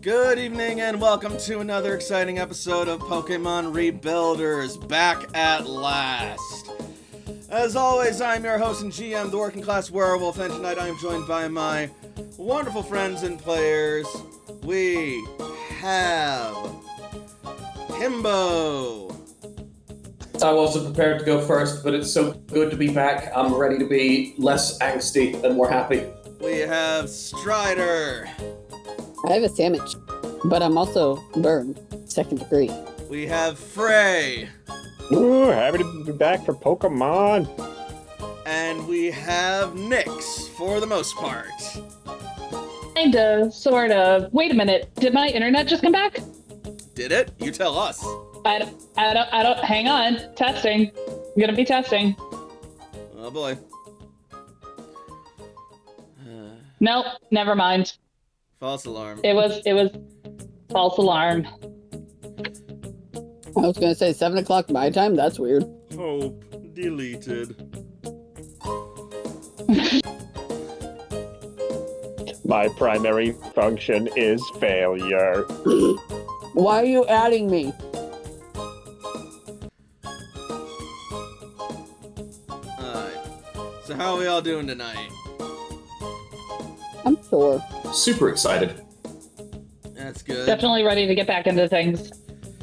Good evening and welcome to another exciting episode of Pokemon Rebuilders, back at last. As always, I'm your host and GM, the Working Class Werewolf, and tonight I am joined by my wonderful friends and players. We have Himbo. I wasn't prepared to go first, but it's so good to be back. I'm ready to be less angsty and more happy. We have Strider. I have a sandwich, but I'm also burned, 2nd degree. We have Frey. Ooh, happy to be back for Pokemon. And we have Nyx, for the most part. Kind of, sort of. Wait a minute, did my internet just come back? Did it? You tell us. I don't, hang on. Testing. I'm gonna be testing. Oh boy. Nope, never mind. False alarm. It was false alarm. I was gonna say 7 o'clock my time. That's weird. Hope deleted. My primary function is failure. Why are you adding me? Alright. So how are we all doing tonight? I'm sore. Super excited. That's good. Definitely ready to get back into things.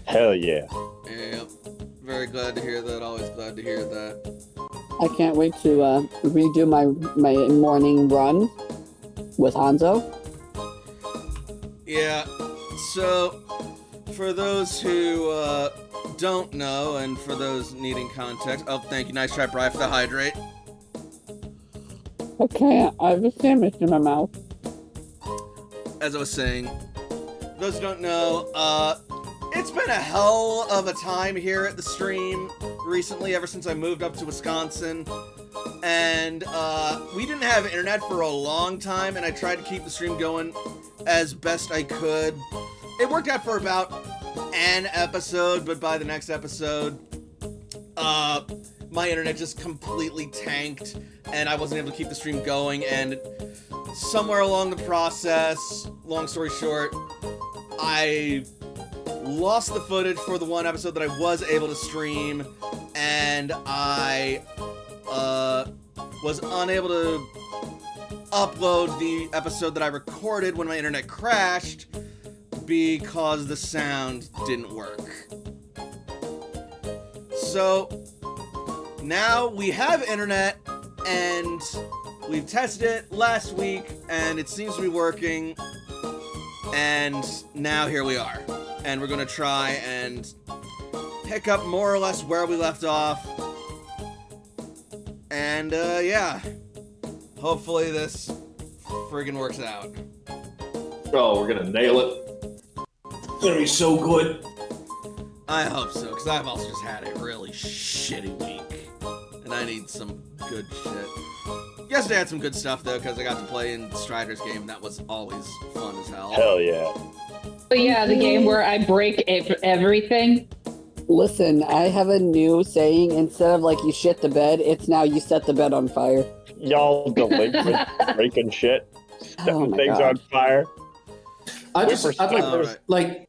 Hell yeah. Yep. Very glad to hear that. Always glad to hear that. I can't wait to redo my morning run with Hanzo. Yeah. So, for those who don't know, and for those needing context, oh, thank you. Nice try, Bri, for the hydrate. Okay, I have a sandwich in my mouth. As I was saying, those who don't know, it's been a hell of a time here at the stream recently, ever since I moved up to Wisconsin. And we didn't have internet for a long time, and I tried to keep the stream going as best I could. It worked out for about an episode, but by the next episode, my internet just completely tanked, and I wasn't able to keep the stream going, and somewhere along the process, long story short, I lost the footage for the one episode that I was able to stream, and I was unable to upload the episode that I recorded when my internet crashed because the sound didn't work. So now we have internet, and we've tested it last week, and it seems to be working, and now here we are. And we're gonna try and pick up more or less where we left off. And, yeah. Hopefully this friggin' works out. Oh, we're gonna nail it. It's gonna be so good. I hope so, because I've also just had a really shitty week. And I need some good shit. Yesterday I had some good stuff, though, because I got to play in Strider's game. That was always fun as hell. Hell yeah. But yeah, the game where I break everything. Listen, I have a new saying. Instead of like you shit the bed, it's now you set the bed on fire. Y'all delinquent breaking shit. Oh Setting my things God. on fire. Alright.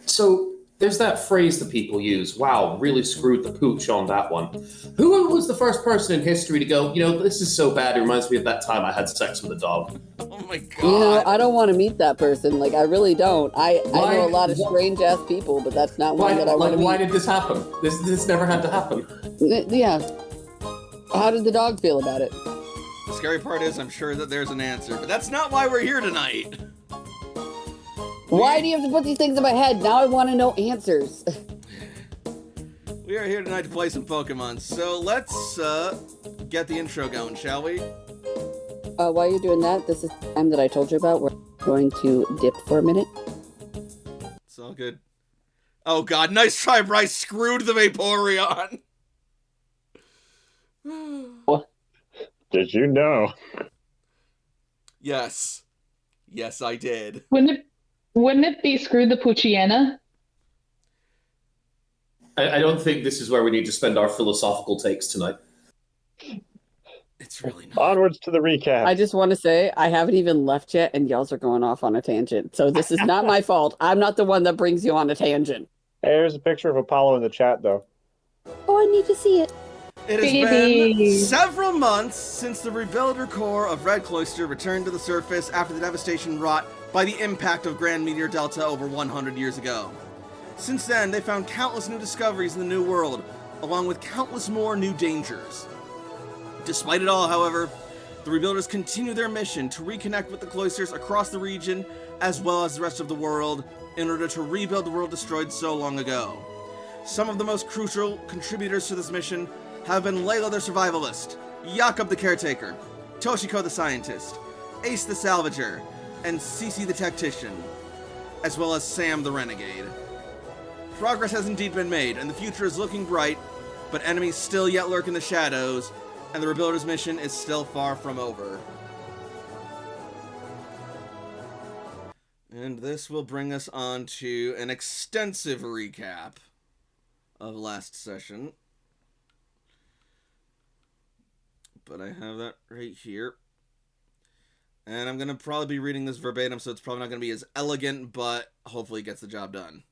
So there's that phrase that people use. Wow, really screwed the pooch on that one. Who was the first person in history to go, this is so bad, it reminds me of that time I had sex with a dog? Oh my god. You know, I don't want to meet that person. Like, I really don't. I know a lot of Why- strange ass people, but that's not Why, one that I want to why meet. did this happen? This never had to happen. Yeah. How did the dog feel about it? The scary part is I'm sure that there's an answer, but that's not why we're here tonight. Why do you have to put these things in my head? Now I want to know answers. We are here tonight to play some Pokemon, so let's get the intro going, shall we? While you're doing that, this is the time that I told you about. We're going to dip for a minute. It's all good. Oh god, nice try, Bryce. Screwed the Vaporeon. Did you know? Yes. Yes, I did. Wouldn't it be screw the Poochiana? I don't think this is where we need to spend our philosophical takes tonight. It's really not. Onwards to the recap. I just want to say I haven't even left yet, and y'alls are going off on a tangent. So this is not my fault. I'm not the one that brings you on a tangent. There's a picture of Apollo in the chat, though. Oh, I need to see it. It has Baby. been several months since the rebuilder core of Red Cloister returned to the surface after the devastation wrought by the impact of Grand Meteor Delta over 100 years ago. Since then, they found countless new discoveries in the New World, along with countless more new dangers. Despite it all, however, the rebuilders continue their mission to reconnect with the cloisters across the region, as well as the rest of the world, in order to rebuild the world destroyed so long ago. Some of the most crucial contributors to this mission have been Layla the Survivalist, Jakob the Caretaker, Toshiko the Scientist, Ace the Salvager, and Cece the Tactician, as well as Sam the Renegade. Progress has indeed been made, and the future is looking bright, but enemies still yet lurk in the shadows, and the Rebuilder's mission is still far from over. And this will bring us on to an extensive recap of last session. But I have that right here. And I'm going to probably be reading this verbatim, so it's probably not going to be as elegant, but hopefully it gets the job done.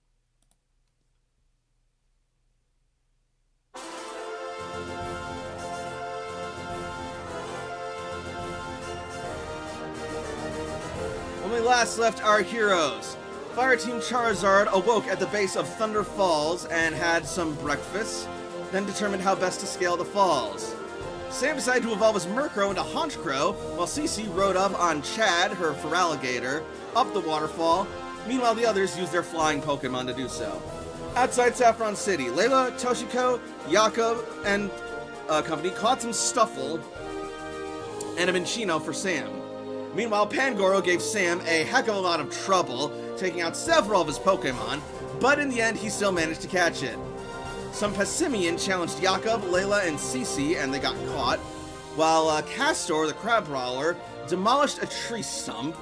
When we last left our heroes, Fireteam Charizard awoke at the base of Thunder Falls and had some breakfast, then determined how best to scale the falls. Sam decided to evolve his Murkrow into Honchkrow, while Cece rode up on Chad, her Feraligatr, up the waterfall. Meanwhile, the others used their flying Pokemon to do so. Outside Saffron City, Layla, Toshiko, Jakob, and company caught some Stuffle and a Minccino for Sam. Meanwhile, Pangoro gave Sam a heck of a lot of trouble, taking out several of his Pokemon, but in the end, he still managed to catch it. Some Passimian challenged Jakob, Layla, and Cece, and they got caught, while Castor, the Crab Brawler, demolished a tree stump.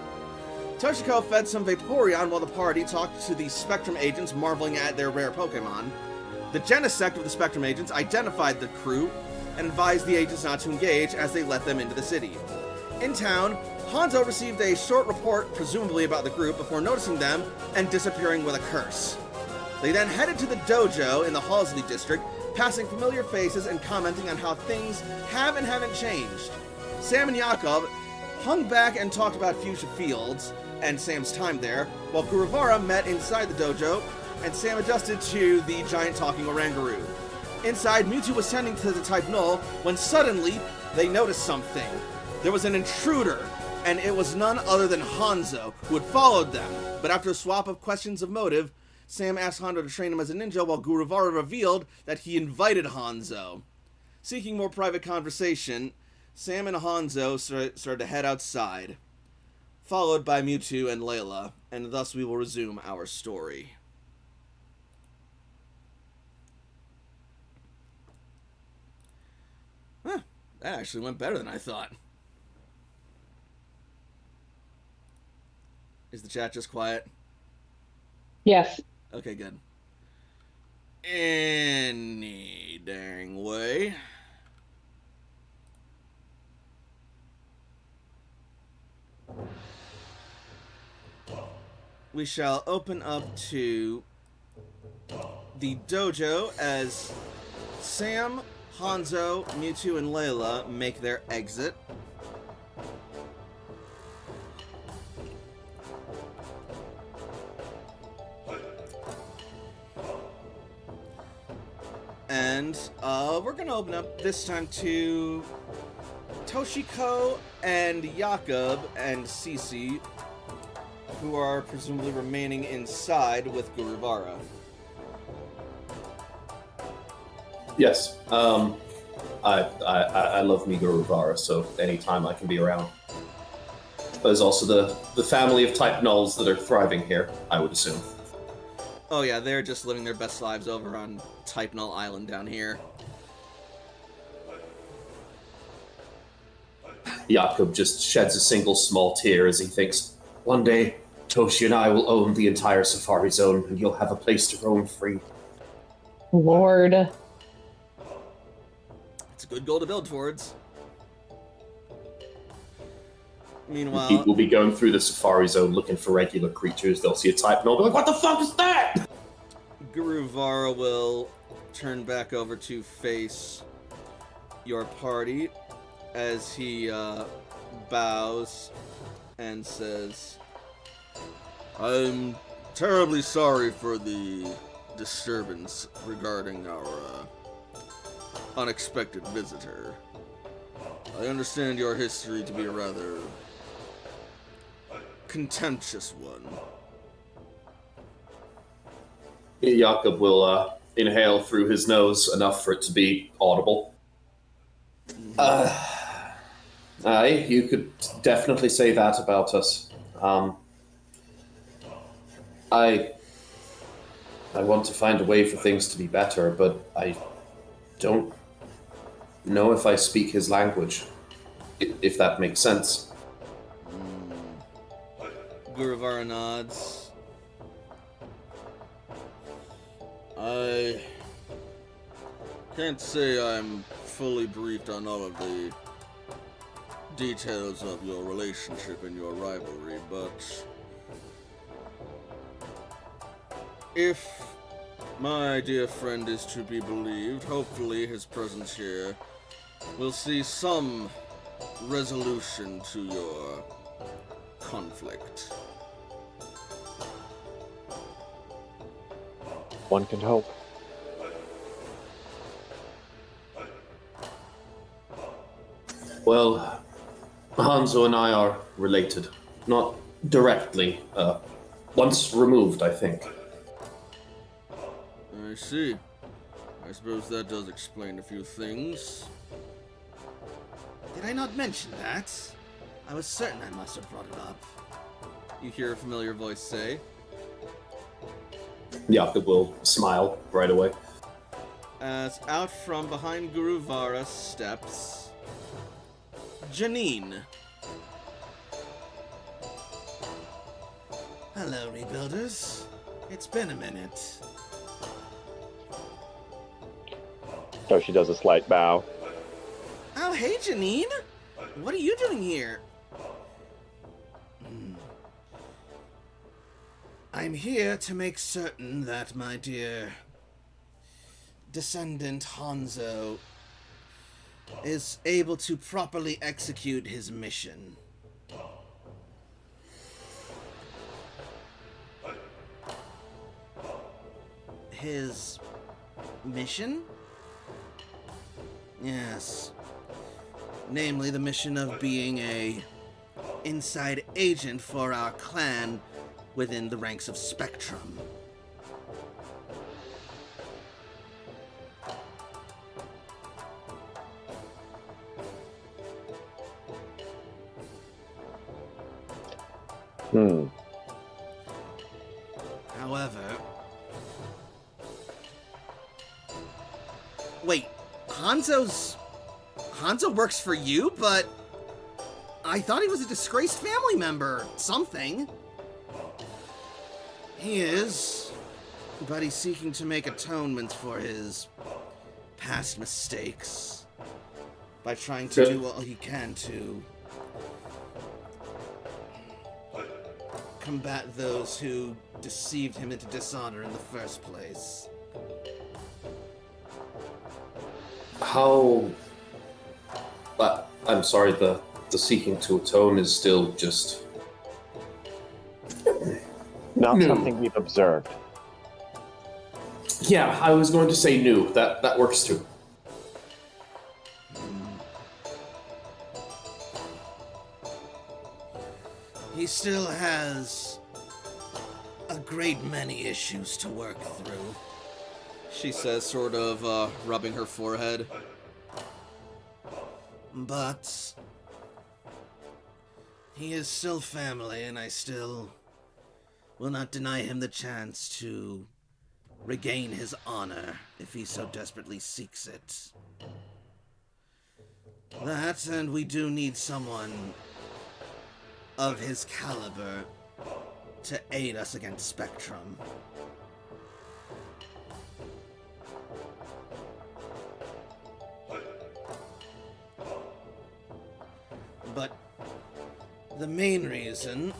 Toshiko fed some Vaporeon while the party talked to the Spectrum agents, marveling at their rare Pokemon. The Genesect of the Spectrum agents identified the crew and advised the agents not to engage as they let them into the city. In town, Hanzo received a short report, presumably about the group, before noticing them and disappearing with a curse. They then headed to the dojo in the Halsley district, passing familiar faces and commenting on how things have and haven't changed. Sam and Jakob hung back and talked about Fuchsia Fields and Sam's time there, while Guruvara met inside the dojo, and Sam adjusted to the giant talking Oranguru. Inside, Mewtwo was tending to the type Null when suddenly they noticed something. There was an intruder, and it was none other than Hanzo, who had followed them. But after a swap of questions of motive, Sam asked Hanzo to train him as a ninja, while Guruvara revealed that he invited Hanzo. Seeking more private conversation, Sam and Hanzo started to head outside, followed by Mewtwo and Layla, and thus we will resume our story. Huh, that actually went better than I thought. Is the chat just quiet? Yes. Okay, good. Any dang way. We shall open up to the dojo as Sam, Hanzo, Mewtwo, and Layla make their exit. And we're gonna open up this time to Toshiko and Jakob and Cece, who are presumably remaining inside with Guruvara. Yes. I love me Guruvara, so anytime I can be around. There's also the family of type nulls that are thriving here, I would assume. Oh yeah, they're just living their best lives over on Type Null Island down here. Jakob just sheds a single small tear as he thinks, one day, Toshi and I will own the entire Safari Zone, and you'll have a place to roam free. Lord. It's a good goal to build towards. Meanwhile, People will be going through the safari zone looking for regular creatures. They'll see a type and they'll be like, "What the fuck is that?" Guru Vara will turn back over to face your party as he bows and says, I'm terribly sorry for the disturbance regarding our unexpected visitor. I understand your history to be a rather contentious one. Jakob will inhale through his nose enough for it to be audible. Aye, you could definitely say that about us. I want to find a way for things to be better, but I don't know if I speak his language, if that makes sense. Guruvara nods. I can't say I'm fully briefed on all of the details of your relationship and your rivalry, but if my dear friend is to be believed, hopefully his presence here will see some resolution to your conflict. One can hope. Well, Hanzo and I are related. Not directly. Once removed, I think. I see. I suppose that does explain a few things. Did I not mention that? I was certain I must have brought it up. You hear a familiar voice say. Jakob will smile right away. As out from behind Guruvara steps Janine. Hello, Rebuilders. It's been a minute. So she does a slight bow. Oh, hey, Janine. What are you doing here? I'm here to make certain that my dear descendant Hanzo is able to properly execute his mission. His mission? Yes. Namely, the mission of being a inside agent for our clan within the ranks of Spectrum. However... Wait, Hanzo works for you, but I thought he was a disgraced family member. Something. He is, but he's seeking to make atonement for his past mistakes by trying to do all he can to combat those who deceived him into dishonor in the first place. How... I'm sorry, the seeking to atone is still just... Not No. something we've observed. Yeah, I was going to say new. That works too. He still has a great many issues to work through, she says, sort of rubbing her forehead. But he is still family, and I still will not deny him the chance to regain his honor if he so desperately seeks it. That, and we do need someone of his caliber to aid us against Spectrum. But The main reason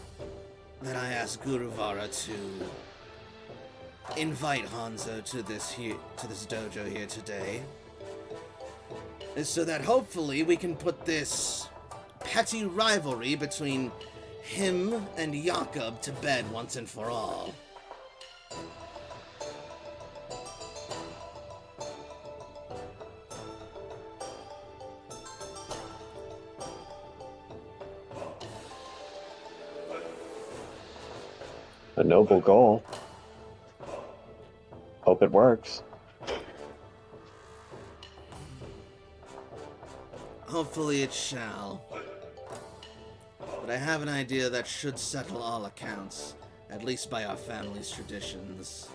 that I asked Guruvara to invite Hanzo to this dojo here today is so that hopefully we can put this petty rivalry between him and Jakob to bed once and for all. A noble goal. Hope it works. Hopefully it shall. But I have an idea that should settle all accounts, at least by our family's traditions.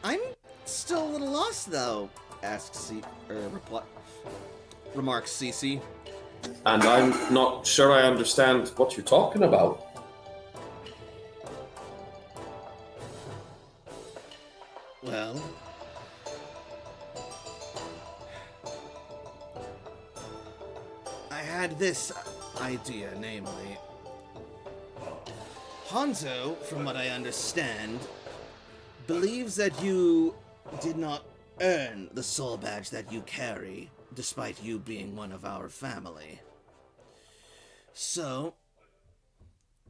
I'm still a little lost, though, remarks Cece. And I'm not sure I understand what you're talking about. Well, I had this idea, namely, Hanzo, from what I understand, believes that you did not earn the soul badge that you carry, despite you being one of our family. So,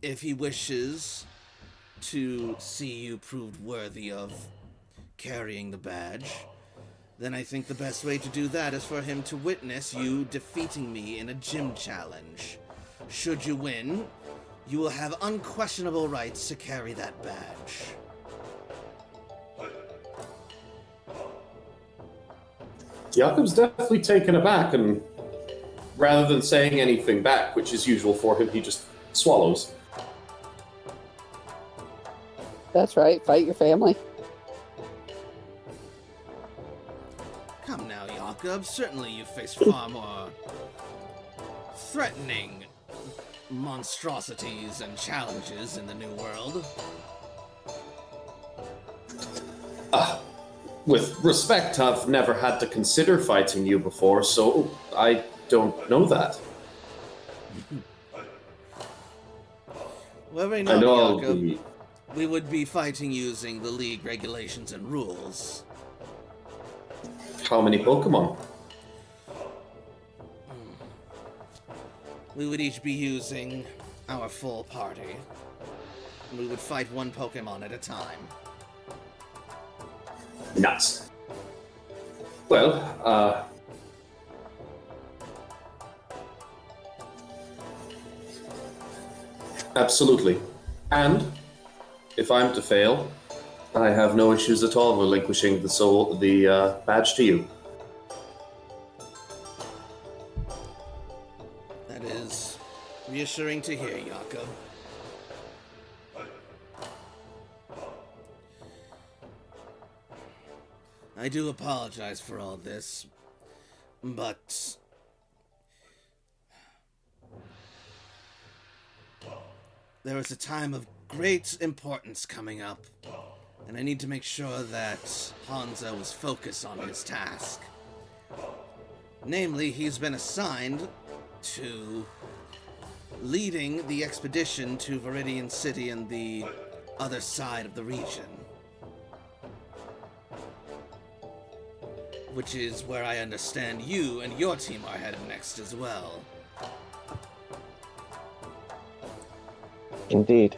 if he wishes to see you proved worthy of carrying the badge, then I think the best way to do that is for him to witness you defeating me in a gym challenge. Should you win, you will have unquestionable rights to carry that badge. Jakob's definitely taken aback, and rather than saying anything back, which is usual for him, he just swallows. That's right. Fight your family. Come now, Jakob. Certainly you face far more threatening monstrosities and challenges in the new world. With respect, I've never had to consider fighting you before, so I don't know that. Well, right I now, know Jakob, we would be fighting using the League regulations and rules. how many Pokemon. We would each be using our full party. We would fight one Pokemon at a time. Nuts. Well, absolutely. And if I'm to fail, I have no issues at all relinquishing the badge to you. That is reassuring to hear, Jakob. I do apologize for all this, but there is a time of great importance coming up, and I need to make sure that Hanzo is focused on his task. Namely, he's been assigned to leading the expedition to Viridian City and the other side of the region, which is where I understand you and your team are headed next as well. Indeed.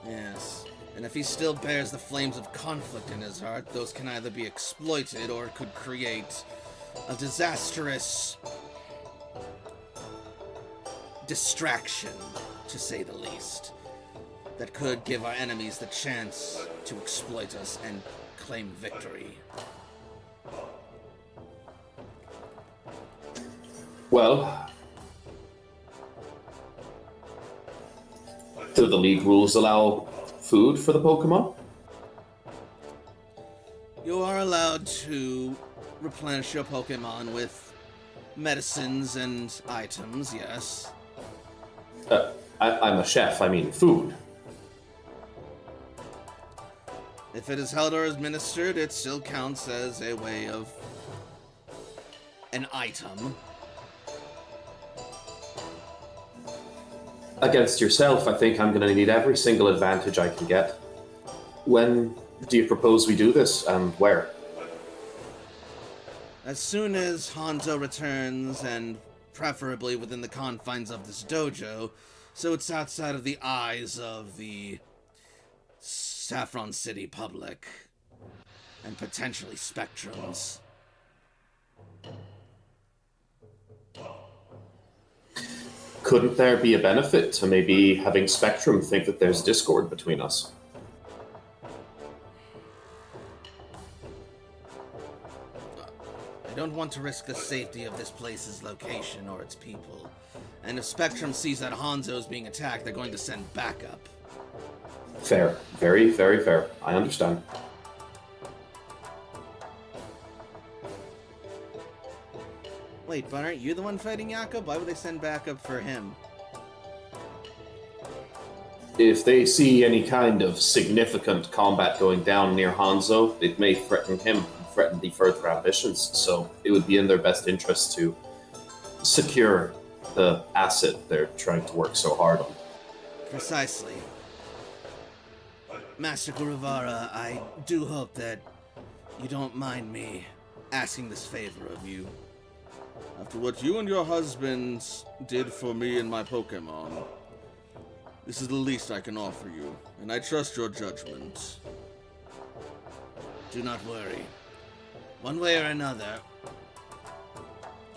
Yes, and if he still bears the flames of conflict in his heart, those can either be exploited or could create a disastrous distraction, to say the least, that could give our enemies the chance to exploit us and claim victory. Well, do the League rules allow food for the Pokemon? You are allowed to replenish your Pokemon with medicines and items, yes. I'm a chef, I mean food. If it is held or administered, it still counts as a way of an item. Against yourself, I think I'm going to need every single advantage I can get. When do you propose we do this, and where? As soon as Hanzo returns, and preferably within the confines of this dojo, so it's outside of the eyes of the Saffron City public, and potentially Spectrums. Couldn't there be a benefit to maybe having Spectrum think that there's discord between us? I don't want to risk the safety of this place's location or its people. And if Spectrum sees that Hanzo is being attacked, they're going to send backup. Fair. Very, very fair. I understand. Wait, but aren't you the one fighting Jakob? Why would they send backup for him? If they see any kind of significant combat going down near Hanzo, it may threaten him, threaten the further ambitions. So it would be in their best interest to secure the asset they're trying to work so hard on. Precisely. Master Guruvara, I do hope that you don't mind me asking this favor of you. After what you and your husbands did for me and my Pokemon, this is the least I can offer you, and I trust your judgment. Do not worry. One way or another,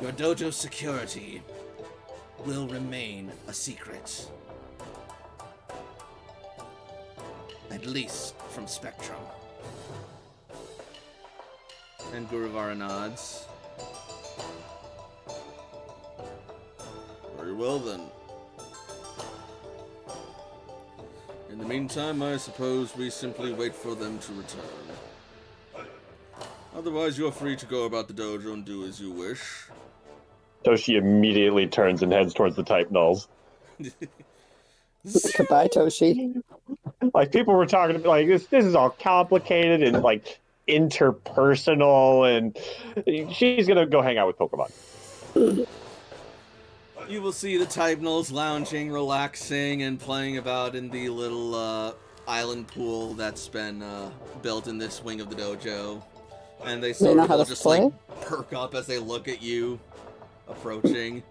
your dojo security will remain a secret. At least from Spectrum. And Guruvara nods. Very well then. In the meantime, I suppose we simply wait for them to return. Otherwise, you're free to go about the dojo and do as you wish. Toshi immediately turns and heads towards the type nulls. Goodbye, Toshi. Like, people were talking about, like, this is all complicated and, like, interpersonal, and she's gonna go hang out with Pokemon. You will see the Typenals lounging, relaxing, and playing about in the little island pool that's been built in this wing of the dojo. And they sort know of how will to just play? like perk up as they look at you approaching.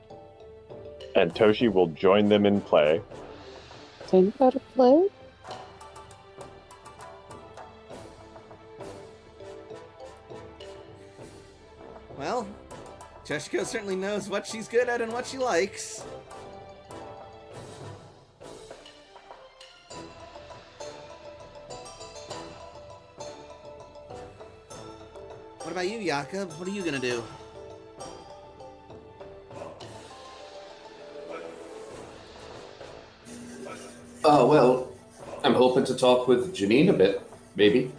And Toshi will join them in play. Do you know how to play? Well, Cheshiko certainly knows what she's good at and what she likes. What about you, Jakob? What are you gonna do? Oh, well, I'm hoping to talk with Janine a bit, maybe.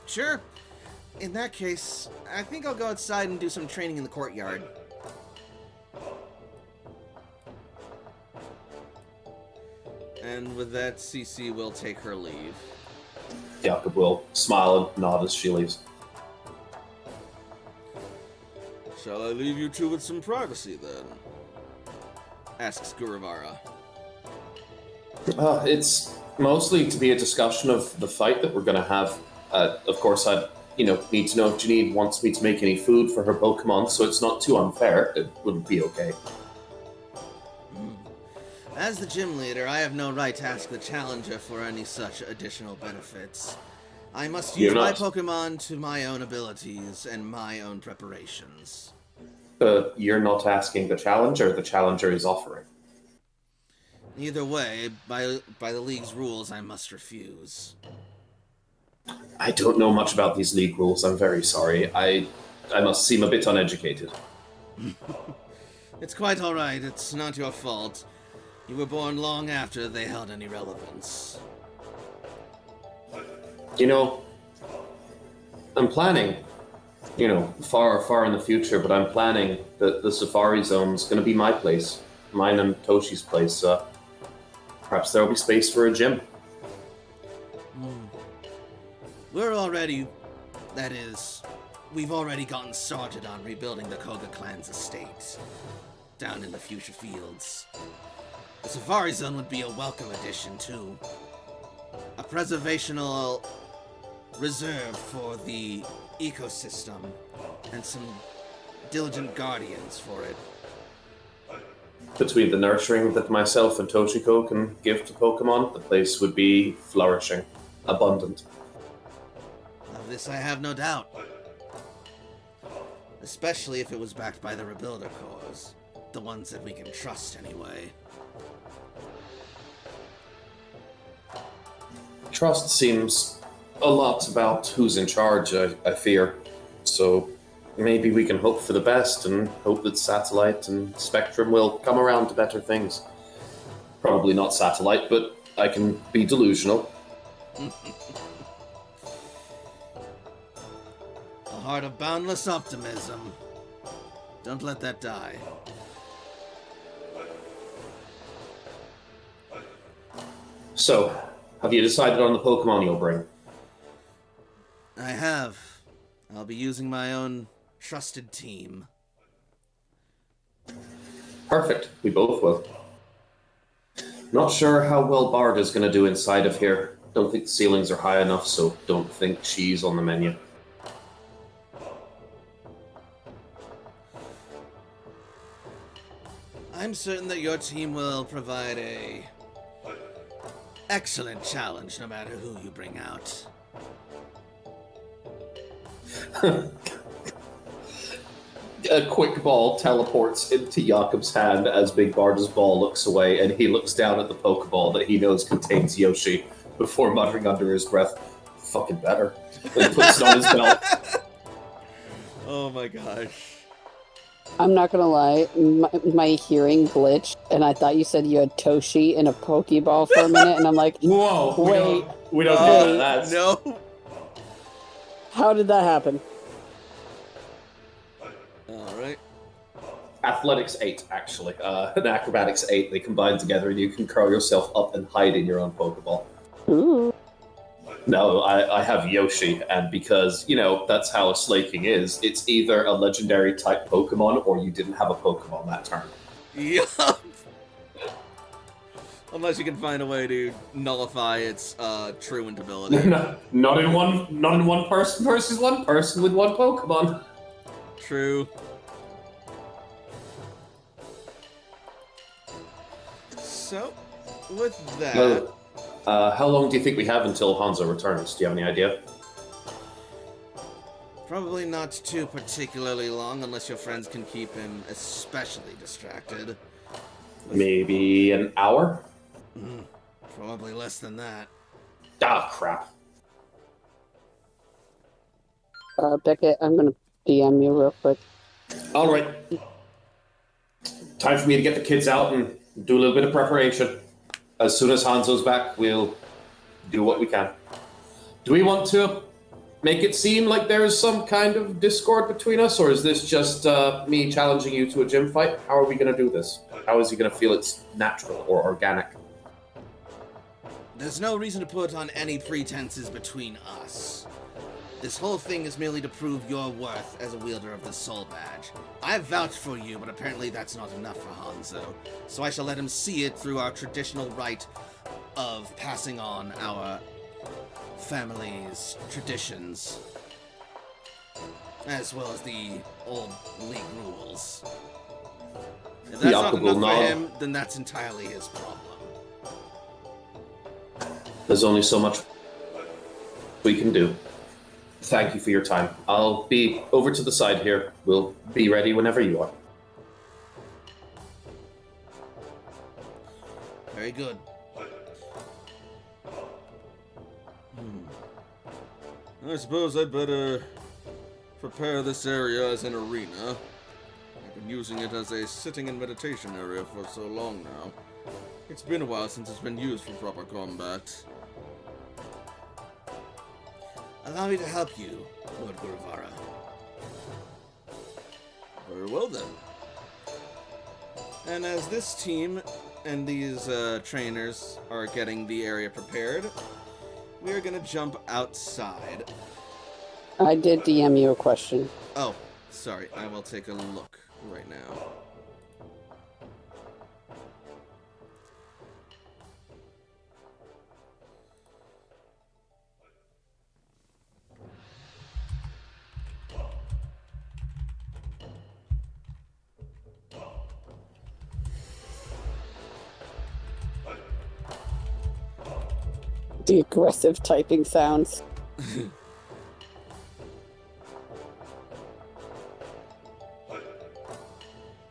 Sure. In that case, I think I'll go outside and do some training in the courtyard. And with that, Cece will take her leave. Jakob will smile and nod as she leaves. Shall I leave you two with some privacy, then? Asks Guruvara. It's mostly to be a discussion of the fight that we're going to have. Of course, I need to know if Janine wants me to make any food for her Pokemon, so it's not too unfair. It would be okay. As the gym leader, I have no right to ask the challenger for any such additional benefits. I must use my Pokemon to my own abilities and my own preparations. You're not asking the challenger is offering. Either way, by the league's rules, I must refuse. I don't know much about these league rules, I'm very sorry. I must seem a bit uneducated. It's quite alright, it's not your fault. You were born long after they held any relevance. I'm planning, far, far in the future, but I'm planning that the Safari Zone is going to be my place. Mine and Toshi's place. Perhaps there'll be space for a gym. We're already, that is, we've already gotten started on rebuilding the Koga clan's estate down in the future fields. The Safari Zone would be a welcome addition, too. A preservational reserve for the ecosystem and some diligent guardians for it. Between the nurturing that myself and Toshiko can give to Pokemon, the place would be flourishing, abundant. Of this I have no doubt. Especially if it was backed by the Rebuilder Corps. The ones that we can trust anyway. Trust seems a lot about who's in charge, I fear. So maybe we can hope for the best and hope that Satellite and Spectrum will come around to better things. Probably not Satellite, but I can be delusional. A heart of boundless optimism. Don't let that die. So, have you decided on the Pokemon you'll bring? I have. I'll be using my own trusted team. Perfect. We both will. Not sure how well Bard is going to do inside of here. Don't think the ceilings are high enough, so don't think she's on the menu. I'm certain that your team will provide a excellent challenge no matter who you bring out. A quick ball teleports into Jakob's hand as Big Barda's ball looks away, and he looks down at the Pokeball that he knows contains Yoshi before muttering under his breath, "Fucking better," and puts it on his belt. Oh my gosh. I'm not gonna lie, my hearing glitched, and I thought you said you had Toshi in a Pokeball for a minute, and I'm like, Whoa! wait, We don't Wait. do that. No. how did that happen? All right. Athletics 8, actually. And Acrobatics 8. They combine together, and you can curl yourself up and hide in your own Pokeball. Ooh. No, I have Yoshi, and because, that's how a Slaking is, it's either a legendary type Pokemon or you didn't have a Pokemon that turn. Yup. Unless you can find a way to nullify its truant ability. Not in one person versus one person with one Pokemon. True. So, with that, Well, how long do you think we have until Hanzo returns? Do you have any idea? probably not too particularly long unless your friends can keep him especially distracted. Maybe an hour? Probably less than that. Ah, crap. Beckett, I'm gonna DM you real quick. All right. Time for me to get the kids out and do a little bit of preparation. As soon as Hanzo's back, we'll do what we can. Do we want to make it seem like there's some kind of discord between us, or is this just me challenging you to a gym fight? How are we going to do this? How is he going to feel it's natural or organic? There's no reason to put on any pretenses between us. This whole thing is merely to prove your worth as a wielder of the Soul Badge. I've vouched for you, but apparently that's not enough for Hanzo, so I shall let him see it through our traditional rite of passing on our family's traditions, as well as the old league rules. If that's not enough for him, then that's entirely his problem. There's only so much we can do. Thank you for your time. I'll be over to the side here. We'll be ready whenever you are. Very good. I suppose I'd better prepare this area as an arena. I've been using it as a sitting and meditation area for so long now. It's been a while since it's been used for proper combat. Allow me to help you, Lord Guruvara. Very well then. And as this team and these trainers are getting the area prepared, we are going to jump outside I did DM you a question. Oh, sorry. I will take a look right now. The aggressive typing sounds.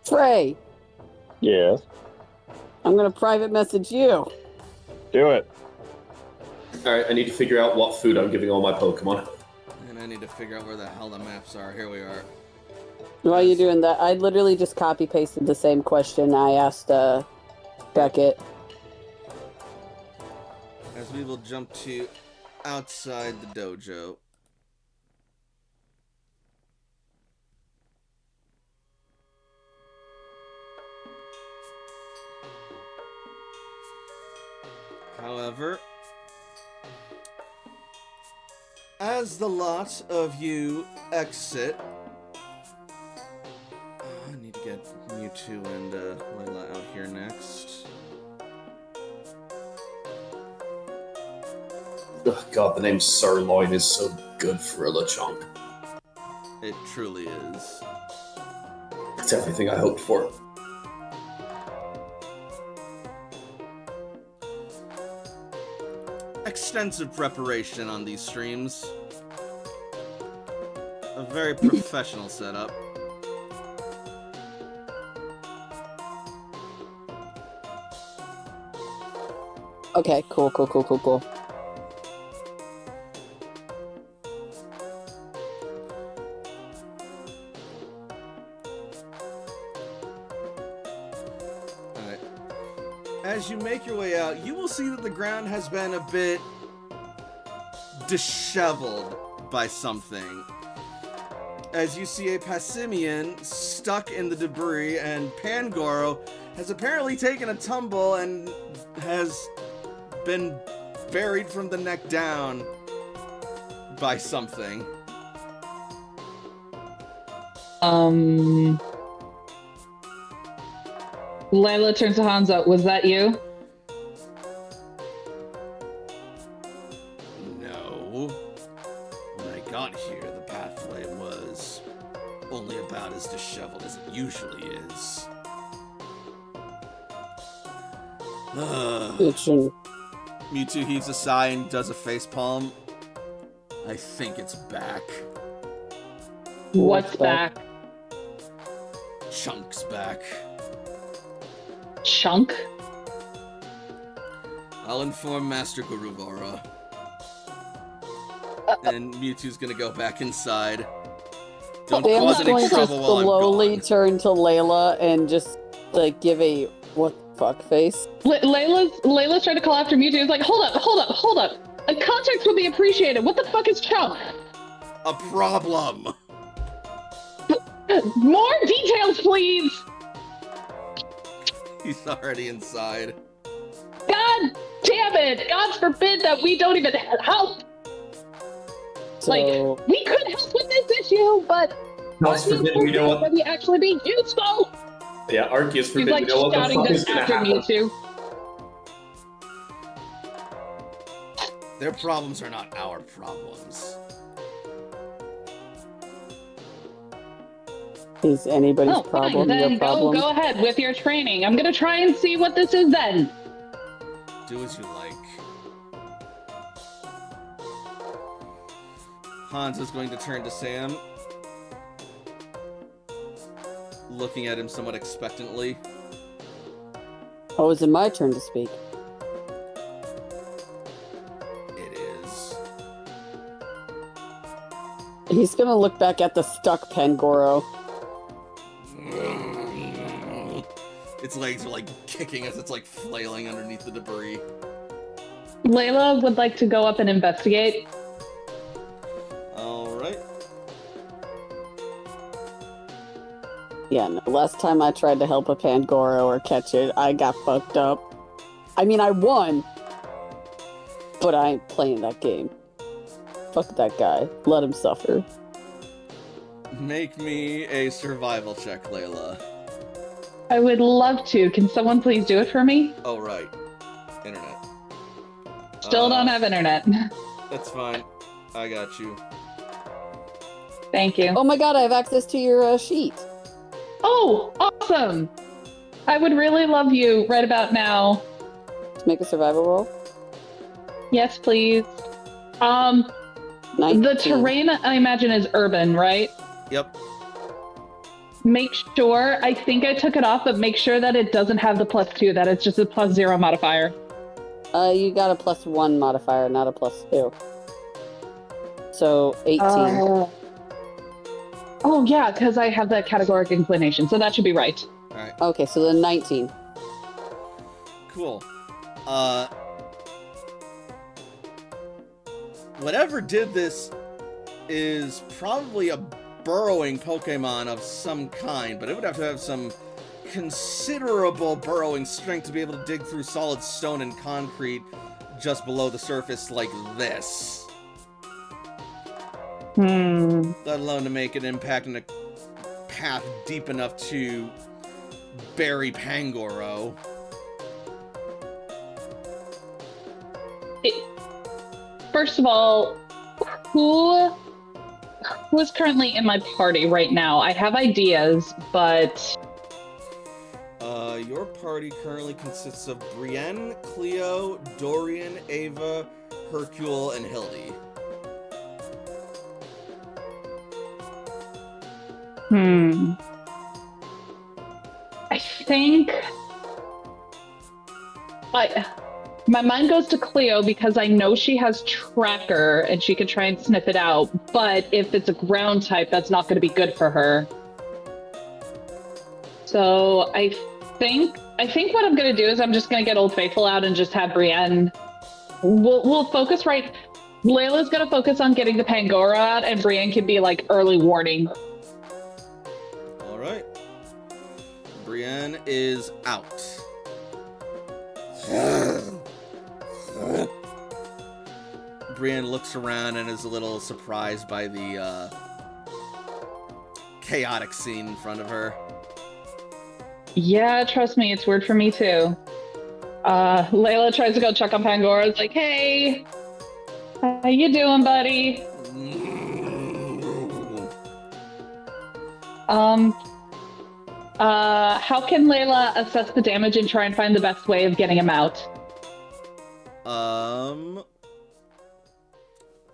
Frey, Yes. I'm gonna private message you. Do it. Alright, I need to figure out what food I'm giving all my Pokemon. And I need to figure out where the hell the maps are. Here we are. While you're doing that, I literally just copy pasted the same question I asked Beckett. As we will jump to outside the dojo. However, as the lot of you exit, I need to get Mewtwo and Layla out here next. Oh, God, the name Sirloin is so good for a Lechonk. It truly is. It's everything I hoped for. Extensive preparation on these streams. A very professional setup. Okay, cool. Alright. As you make your way out, you will see that the ground has been a bit disheveled by something. As you see a Passimian stuck in the debris, and Pangoro has apparently taken a tumble and has been buried from the neck down by something. Layla turns to Hanzo. Was that you? No. When I got here, the pathway was only about as disheveled as it usually is. Itching. Mewtwo heaves a sigh and does a facepalm. I think it's back. What's back? Chunk's back. Chunk? I'll inform Master Guruvara. And Mewtwo's gonna go back inside. Don't Sam's cause any going to trouble while I'm slowly gone. turn to Layla and just like give a what the fuck face. Layla's trying to call after Mewtwo. It's like, hold up. A context would be appreciated. What the fuck is Chunk? A problem! More details, please! He's already inside. God damn it! God forbid that we don't even help! So Like, we could help with this issue, but God's forbid we know what. would he actually be useful? Yeah, Arceus He's forbid like we know what the shouting fuck is this gonna after happen. Mewtwo. Their problems are not our problems. is anybody's Oh, problem fine. your Then problem? go ahead with your training. I'm gonna try and see what this is then. Do as you like. Hans is going to turn to Sam, looking at him somewhat expectantly. Oh, is it my turn to speak? It is. He's gonna look back at the stuck Pangoro. Its legs are like kicking as it's like flailing underneath the debris. Layla would like to go up and investigate. Alright. Yeah, no, last time I tried to help a Pangoro or catch it, I got fucked up. I mean, I won, but I ain't playing that game. Fuck that guy. Let him suffer. Make me a survival check, Layla. I would love to. Can someone please do it for me? Oh, right. Internet. Still don't have internet. That's fine. I got you. Thank you. Oh my god, I have access to your sheet. Oh, awesome! I would really love you right about now. Let's make a survival roll. Yes, please. 19. The terrain, I imagine, is urban, right? Yep. Make sure, I think I took it off, but make sure that it doesn't have the +2, that it's just a +0 modifier. You got a +1 modifier, not a +2. So 18. Oh, yeah, because I have the categoric inclination, so that should be right. Alright. Okay, so then 19. Cool. Whatever did this is probably a burrowing Pokemon of some kind, but it would have to have some considerable burrowing strength to be able to dig through solid stone and concrete just below the surface like this. Let alone to make an impact in a path deep enough to bury Pangoro. First of all, who is currently in my party right now? I have ideas, but... Your party currently consists of Brienne, Cleo, Dorian, Ava, Hercule, and Hildy. I think... My mind goes to Cleo because I know she has Tracker and she can try and sniff it out, but if it's a ground type, that's not going to be good for her. So I think what I'm going to do is I'm just going to get Old Faithful out and just have Brienne. We'll focus right... Layla's going to focus on getting the Pangoro out, and Brienne can be like early warning. Alright. Brienne is out. Brienne looks around and is a little surprised by the chaotic scene in front of her. Yeah, trust me, it's weird for me too. Layla tries to go check on Pangoro. It's like, hey, how you doing, buddy? How can Layla assess the damage and try and find the best way of getting him out?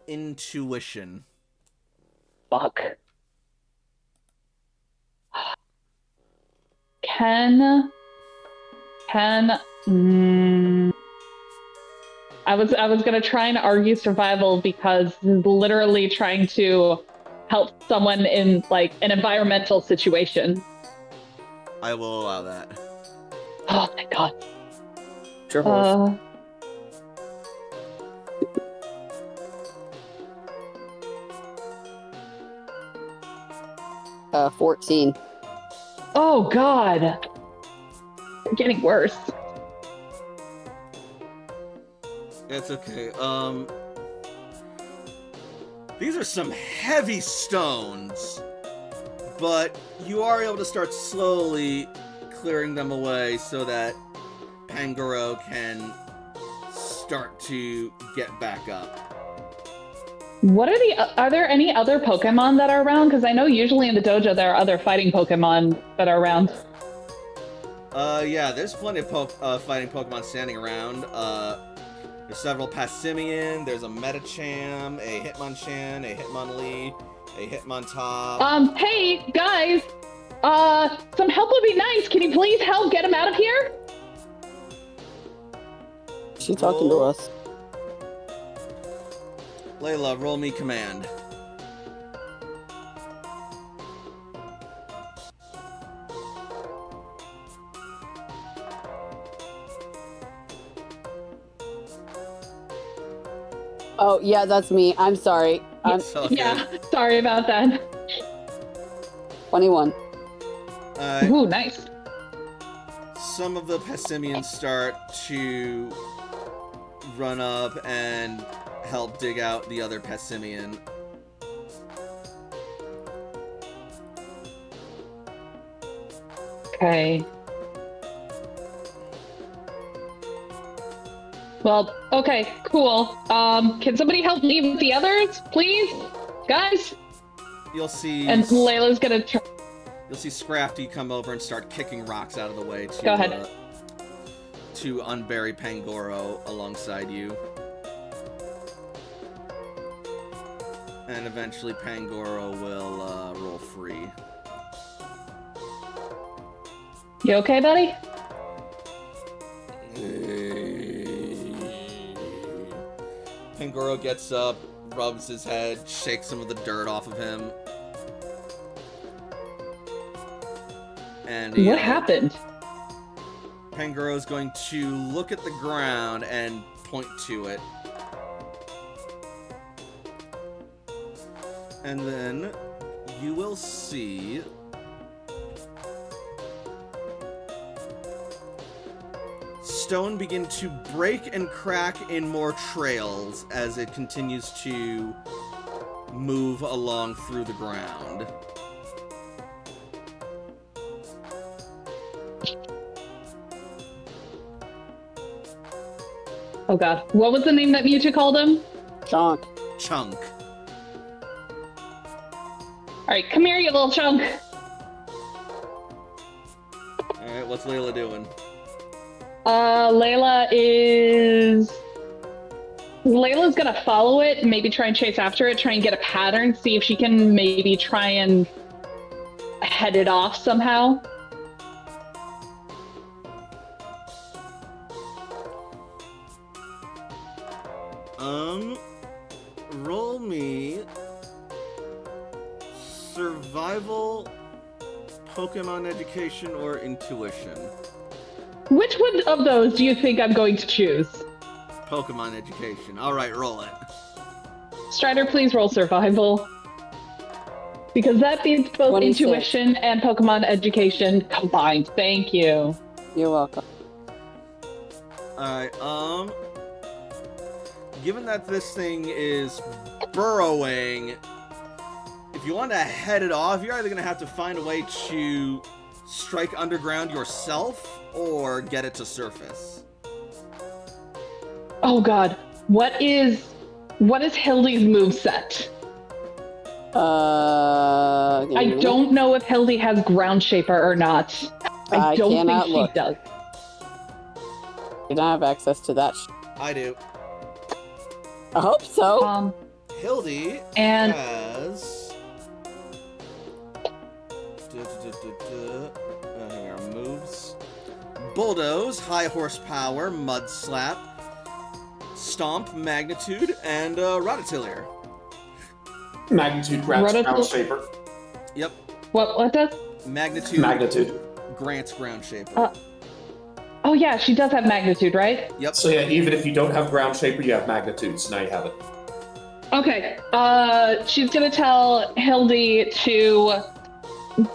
Intuition. Fuck. Can I was gonna try and argue survival because literally trying to help someone in like an environmental situation. I will allow that. Oh my god. Your horse. 14. Oh god. They're getting worse. It's okay. These are some heavy stones, but you are able to start slowly clearing them away so that Pangoro can start to get back up. What are there any other Pokemon that are around? Because I know usually in the dojo there are other fighting Pokemon that are around. Yeah, there's plenty of fighting Pokemon standing around. There's several Passimian, there's a Metacham, a Hitmonchan, a Hitmonlee, a Hitmontop. Hey, guys! Some help would be nice. Can you please help get him out of here? She talking to us. Layla, roll me command. Oh, yeah, that's me. I'm sorry. I'm It's all good. Yeah, sorry about that. 21. Ooh, nice. Some of the Passimians start to run up and help dig out the other Pessimian. Okay. Well, okay, cool. Can somebody help me with the others, please? Guys? You'll see. And Layla's gonna try. You'll see Scrafty come over and start kicking rocks out of the way to Go ahead. To unbury Pangoro alongside you. And eventually Pangoro will roll free. You okay, buddy? Pangoro gets up, rubs his head, shakes some of the dirt off of him. And What happened? Pangoro is going to look at the ground and point to it. And then you will see stone begin to break and crack in more trails as it continues to move along through the ground. Oh god. What was the name that Mewtwo called him? Chonk. Chunk. Alright, come here, you little chunk. Alright, what's Layla doing? Layla's gonna follow it, maybe try and chase after it, try and get a pattern, see if she can maybe try and head it off somehow. Roll me survival, Pokemon education, or intuition. Which one of those do you think I'm going to choose? Pokemon education. Alright, roll it. Strider, please roll survival. Because that means both 26. intuition and Pokemon education combined. Thank you. You're welcome. Alright, given that this thing is burrowing, if you want to head it off, you're either going to have to find a way to strike underground yourself or get it to surface. Oh god. What is Hildy's moveset? I don't know if Hildy has Ground Shaper or not. I don't think cannot she look. does. You don't have access to that. I do. I hope so. Hildy And has... Here are moves. Bulldoze, High Horsepower, Mud Slap, Stomp, Magnitude, and Rototillier. Magnitude grants ground shaper. Yep. what does? Magnitude grants ground shaper. Oh yeah, she does have magnitude, right? Yep. So yeah, even if you don't have ground shaper, you have magnitude. So now you have it. Okay. She's gonna tell Hildy to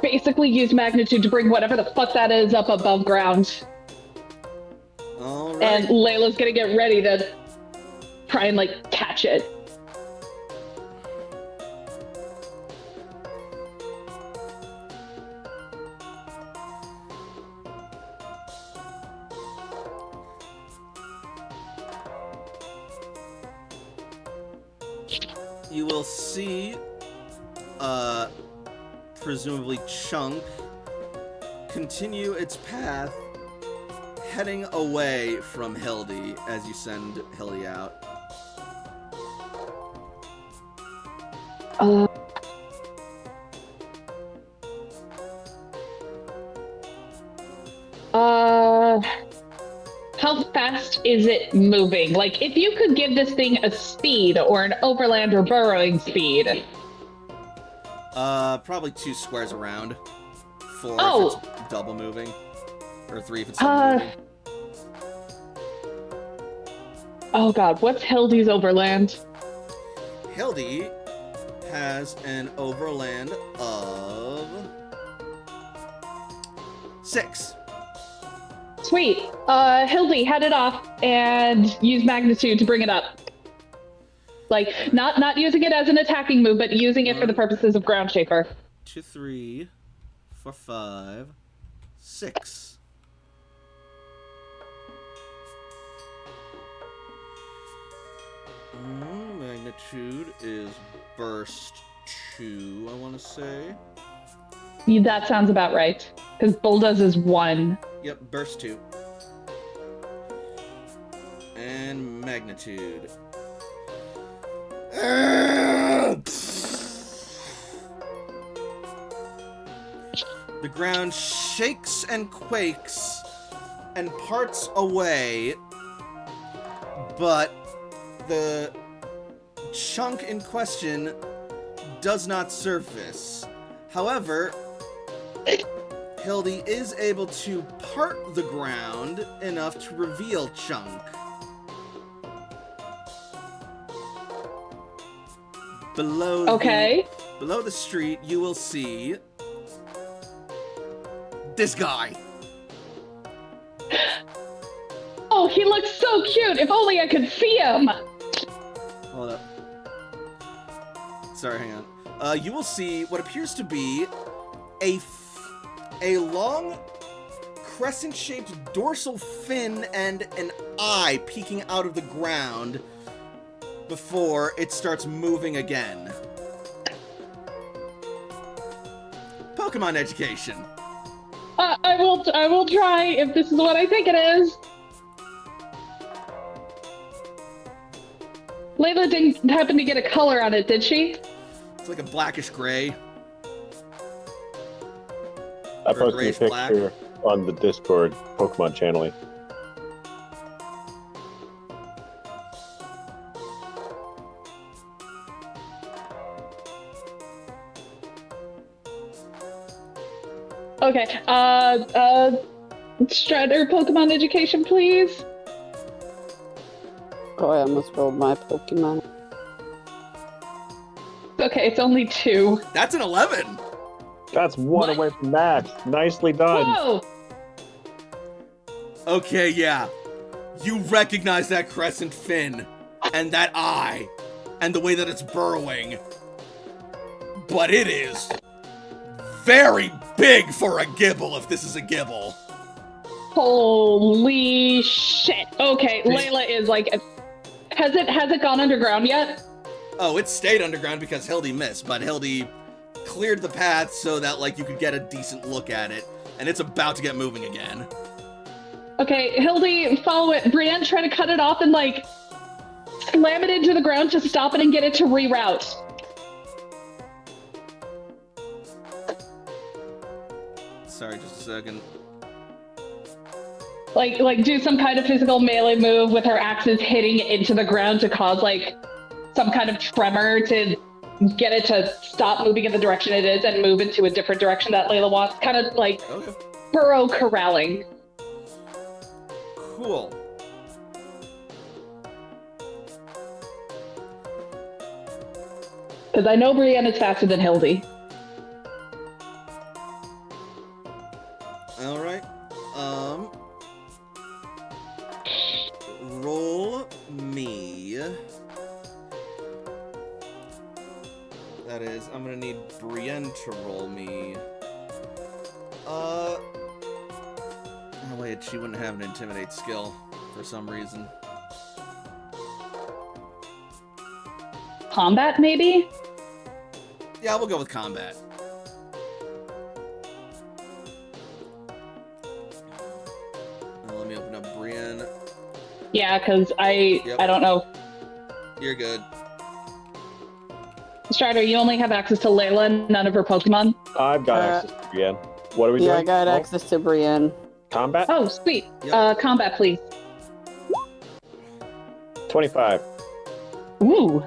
basically use magnitude to bring whatever the fuck that is up above ground. All right. And Layla's gonna get ready to try and like catch it. You will see, presumably Chunk, continue its path, heading away from Hildy as you send Hildy out. How fast is it moving? Like, if you could give this thing a speed or an overland or burrowing speed. Probably 2 squares around. 4 Oh. if it's double moving. Or 3 if it's double moving. Oh god, what's Hildy's overland? Hildy has an overland of 6. Sweet. Hildy, head it off and use magnitude to bring it up. Like not using it as an attacking move, but using it for the purposes of ground shaper. 2, 3, 4, 5, 6. Magnitude is burst 2, I want to say. That sounds about right. Because bulldoze is 1. Yep, burst 2. And magnitude. The ground shakes and quakes and parts away, but the chunk in question does not surface. However, Hildy is able to part the ground enough to reveal Chunk. Below the street, you will see this guy. Oh, he looks so cute. If only I could see him. Hold up. Sorry, hang on. You will see what appears to be a long crescent-shaped dorsal fin and an eye peeking out of the ground before it starts moving again. Pokemon education. I will try if this is what I think it is. Layla didn't happen to get a color on it, did she? It's like a blackish gray. I Or posted a grayish picture on the Discord Pokemon channeling. Okay. Strider Pokemon education, please. Oh, I almost rolled my Pokemon. Okay, it's only 2. That's an 11. That's one What? away from max. Nicely done. Whoa! Okay, yeah. You recognize that crescent fin and that eye and the way that it's burrowing. But it is very big for a Gibble, if this is a Gibble. Holy shit. Okay, Layla is like... Has it gone underground yet? Oh, it stayed underground because Hildy missed, but Hildy cleared the path so that, like, you could get a decent look at it, and it's about to get moving again. Okay, Hildy, follow it. Brienne, try to cut it off and, like, slam it into the ground to stop it and get it to reroute. Sorry, just a second. Like do some kind of physical melee move with her axes hitting into the ground to cause, like, some kind of tremor to get it to stop moving in the direction it is and move into a different direction that Layla wants. Kind of like Okay. burrow corralling. Cool. Because I know Brienne is faster than Hildy. Alright. Roll me. That is, I'm gonna need Brienne to roll me. Oh wait, she wouldn't have an Intimidate skill for some reason. Combat, maybe? Yeah, we'll go with combat. Now let me open up Brienne. Yeah, because Yep. I don't know. You're good. Strider, you only have access to Layla and none of her Pokemon? I've got access to Brienne. What are we Yeah, doing? I got Oh, access to Brienne. Combat? Oh, sweet. Yep. Combat, please. 25. Ooh.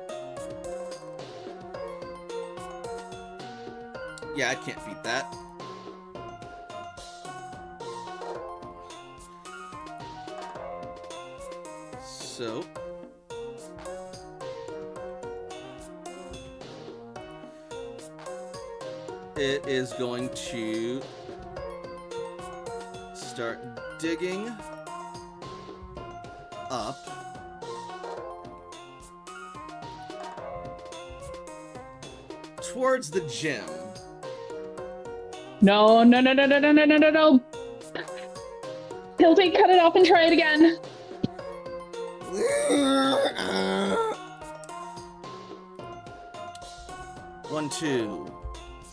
Yeah, I can't beat that. So... it is going to start digging up towards the gym. No. Hildy, cut it off and try it again. One, 2,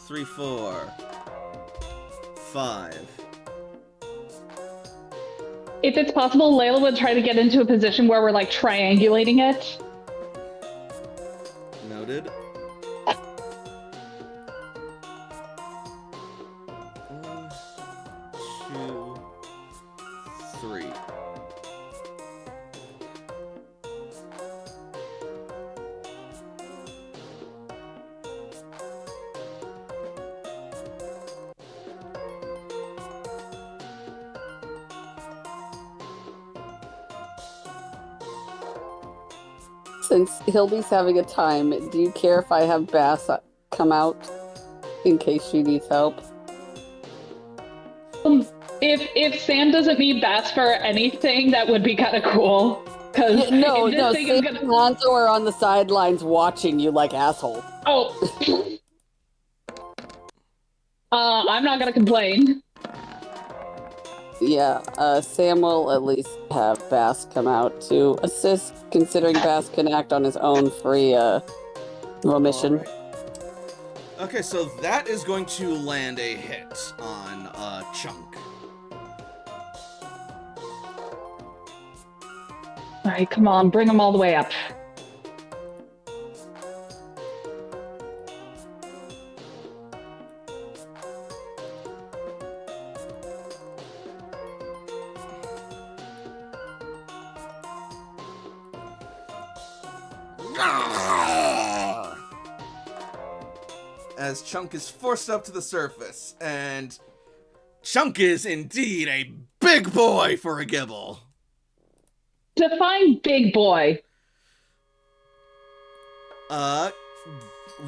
3, 4, 5. If it's possible, Layla would try to get into a position where we're like triangulating it. Noted. 1, 2, 3. Since Hildy's having a time, do you care if I have Bass come out in case she needs help? If Sam doesn't need Bass for anything, that would be kind of cool. Because No, if this thing is Sam gonna... and Hanzo are on the sidelines watching you like assholes. Oh. I'm not gonna complain. Yeah, Sam will at least have Bass come out to assist, considering Bass can act on his own free mission. Alright. Okay, so that is going to land a hit on Chunk. All right, come on, bring them all the way up. As Chunk is forced up to the surface, and Chunk is indeed a big boy for a Gibble. Define big boy.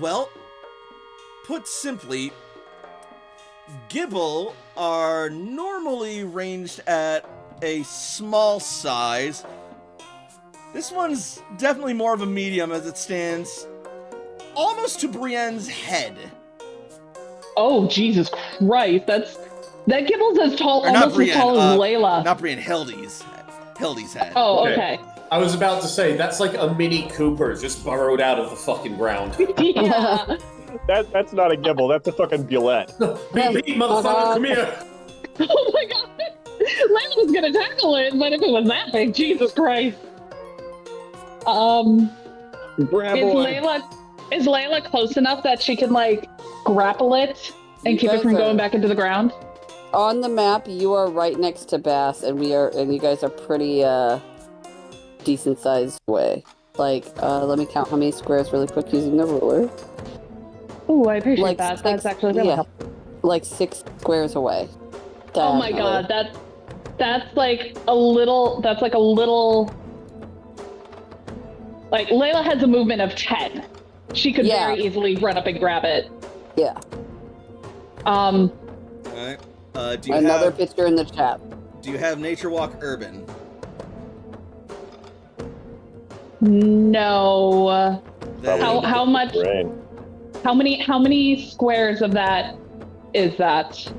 Well, put simply, Gibble are normally ranged at a small size. This one's definitely more of a medium as it stands almost to Brienne's head. Oh, Jesus Christ. That Gibble's as tall, Or not almost as Brienne, tall as Layla. Not Brienne, Hildy's head. Oh, Okay. okay. I was about to say, that's like a mini Cooper just burrowed out of the fucking ground. Yeah. That's not a Gibble. That's a fucking Bulette. Beep, beep, motherfucker, come here. Oh my God. Layla was gonna tackle it, but if it was that big, Jesus Christ. Is Layla close enough that she can like grapple it and You keep it guys from are- going back into the ground? On the map, you are right next to Bass, and you guys are pretty decent sized away. Like, let me count how many squares really quick using the ruler. Oh, I appreciate Like that. six- That's actually really yeah, helpful. like 6 squares away. Oh my diagonally. God, that's like a little. Like Layla has a movement of 10. She could Yeah. very easily run up and grab it. Yeah. Alright. Do Another picture in the chat. you have Nature Walk Urban? No. Then- How much? Brain. How many squares of that is that?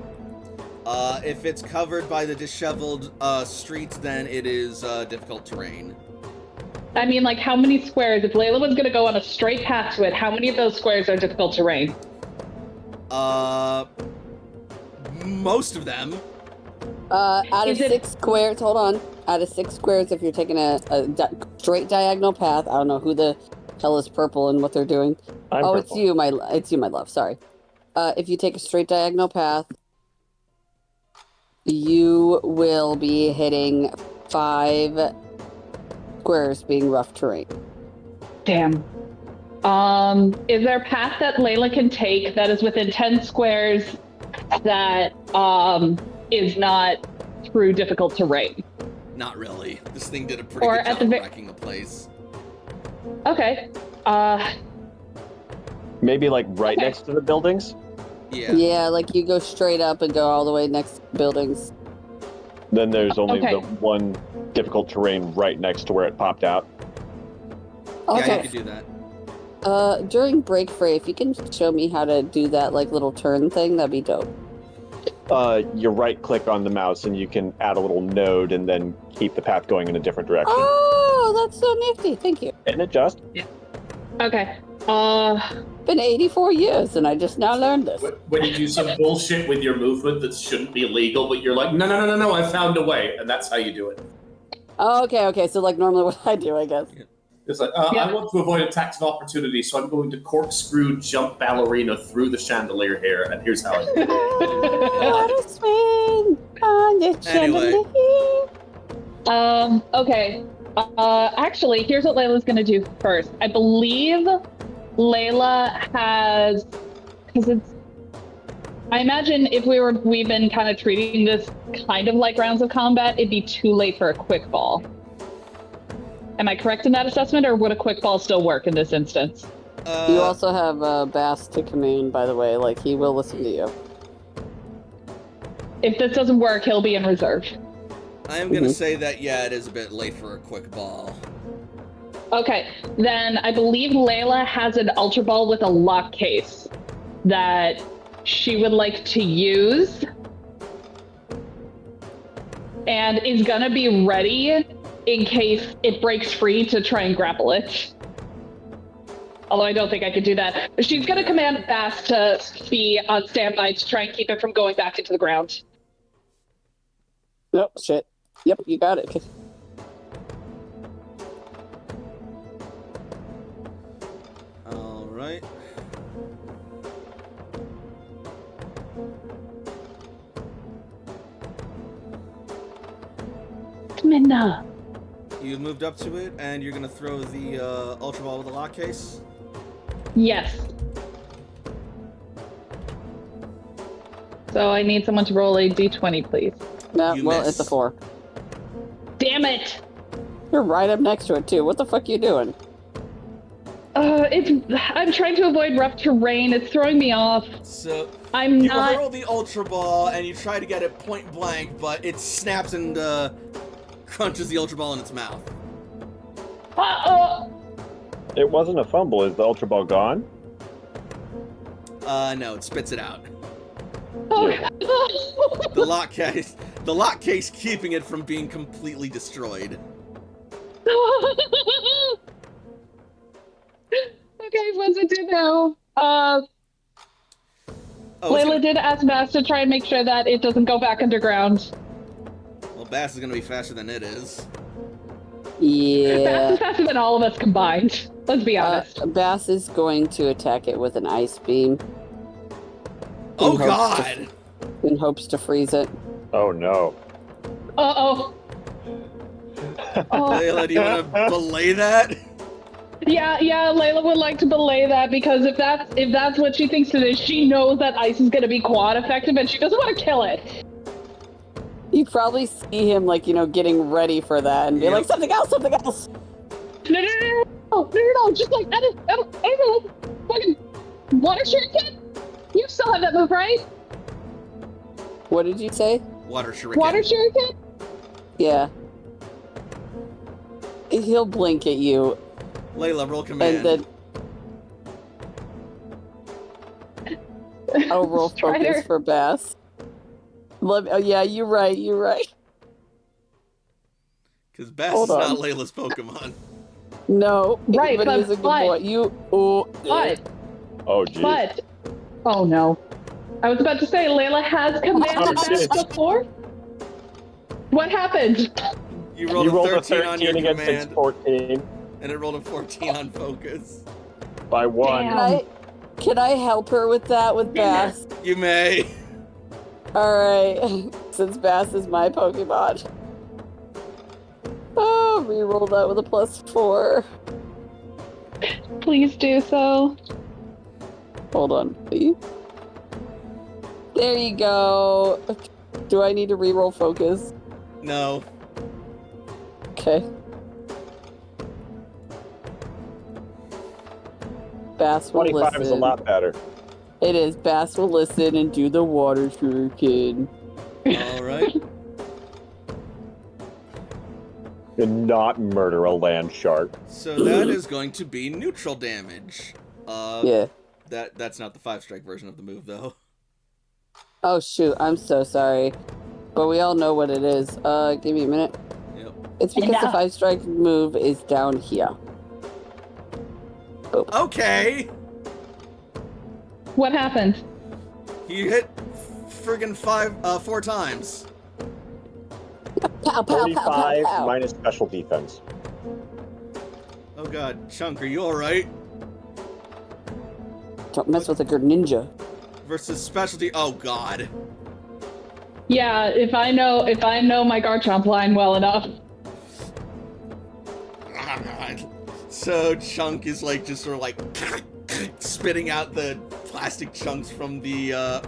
If it's covered by the disheveled streets, then it is difficult terrain. I mean, like, how many squares? If Layla was gonna go on a straight path to it, how many of those squares are difficult terrain? Most of them. Out of Is it- 6 squares, hold on. Out of 6 squares, if you're taking a straight diagonal path, I don't know who the hell is purple and what they're doing. I'm Oh, purple. it's you, my love. Sorry. If you take a straight diagonal path, you will be hitting 5 squares being rough terrain. Damn. Is there a path that Layla can take that is within 10 squares that is not through difficult terrain? Not really. This thing did a pretty Or good at job the of vi- wrecking the place. Okay. Maybe like right Okay. next to the buildings. Yeah. Yeah, like you go straight up and go all the way next to buildings. Then there's only Okay. the one difficult terrain right next to where it popped out. Yeah, you Okay. could do that. During break free, if you can show me how to do that like little turn thing, that'd be dope. You right click on the mouse and you can add a little node and then keep the path going in a different direction. Oh, that's so nifty. Thank you. And adjust. Okay. Been 84 years and I just now learned this. When you do some bullshit with your movement that shouldn't be legal, but you're like, no, I found a way, and that's how you do it. Oh, okay. So like normally what I do, I guess. It's like, I want to avoid attacks of opportunity, so I'm going to corkscrew jump ballerina through the chandelier here, and here's how I do it. Water swing on the chandelier. Okay. Actually, here's what Layla's gonna do first. I believe Layla has, because I imagine if we've been kind of treating this kind of like rounds of combat, it'd be too late for a quick ball. Am I correct in that assessment, or would a quick ball still work in this instance? You also have Bass to command, by the way. Like, he will listen to you. If this doesn't work, he'll be in reserve. I am gonna say that, yeah, it is a bit late for a quick ball. Okay, then I believe Layla has an Ultra Ball with a lock case that she would like to use and is gonna be ready in case it breaks free to try and grapple it. Although I don't think I could do that. She's gonna command Bass to be on standby to try and keep it from going back into the ground. Nope, shit. Yep, you got it. Alright. Minna. You moved up to it, and you're gonna throw the Ultra Ball with the lock case? Yes. So I need someone to roll a d20, please. No, You well, miss. it's a 4. Damn it! You're right up next to it, too. What the fuck are you doing? I'm trying to avoid rough terrain. It's throwing me off. So, I'm you not. hurl the Ultra Ball, and you try to get it point blank, but it snaps and crunches the Ultra Ball in its mouth. It wasn't a fumble. Is the Ultra Ball gone? No, it spits it out. Yeah. The lock case keeping it from being completely destroyed. Okay, what's it do now? Oh, it's Layla gonna- did ask Bass to try and make sure that it doesn't go back underground. Well, Bass is gonna be faster than it is. Bass Yeah. is faster than all of us combined. Let's be honest. Bass is going to attack it with an ice beam Oh hopes God! in hopes to freeze it. Oh no. Uh-oh. Oh, Layla, do you want to belay that? yeah, Layla would like to belay that because if that's what she thinks it is, she knows that ice is going to be quad effective and she doesn't want to kill it. You probably see him, like, getting ready for that and be Yep. like, something else! No, just like that is, I don't know, fucking water shuriken? You still have that move, right? What did you say? Water shuriken. Water shuriken? Yeah. He'll blink at you, Layla, roll command. and then I'll roll Strider. focus for Bass. Oh yeah, you're right. Because Bass Hold is on. not Layla's Pokemon. No, Right, but he's a good boy. But, oh no. I was about to say, Layla has commanded Oh, that shit. before. What happened? You rolled, You rolled a 13 on your against its command, 14 and it rolled a 14 on focus. by 1. Damn. Can I help her with that with Bass? You may. Alright, since Bass is my Pokemon. Oh, reroll that with a +4. Please do so. Hold on, please. There you go. Do I need to reroll focus? No. Okay. Bass will 25 listen. is a lot better. It is. Bass will listen and do the water shuriken. All right. And not murder a land shark. So that is going to be neutral damage. Yeah. That's not the 5-strike version of the move, though. Oh shoot, I'm so sorry. But we all know what it is. Give me a minute. Yep. It's because the 5-strike move is down here. Boom. Okay. What happened? You hit friggin' 4 times. Pow, pow, pow, 35 pow, pow. minus special defense. Oh god, Chunk, are you alright? Don't mess with a good ninja. Versus specialty. Oh god. Yeah, if I know my Garchomp line well enough. So Chunk is like just sort of like spitting out the plastic chunks from the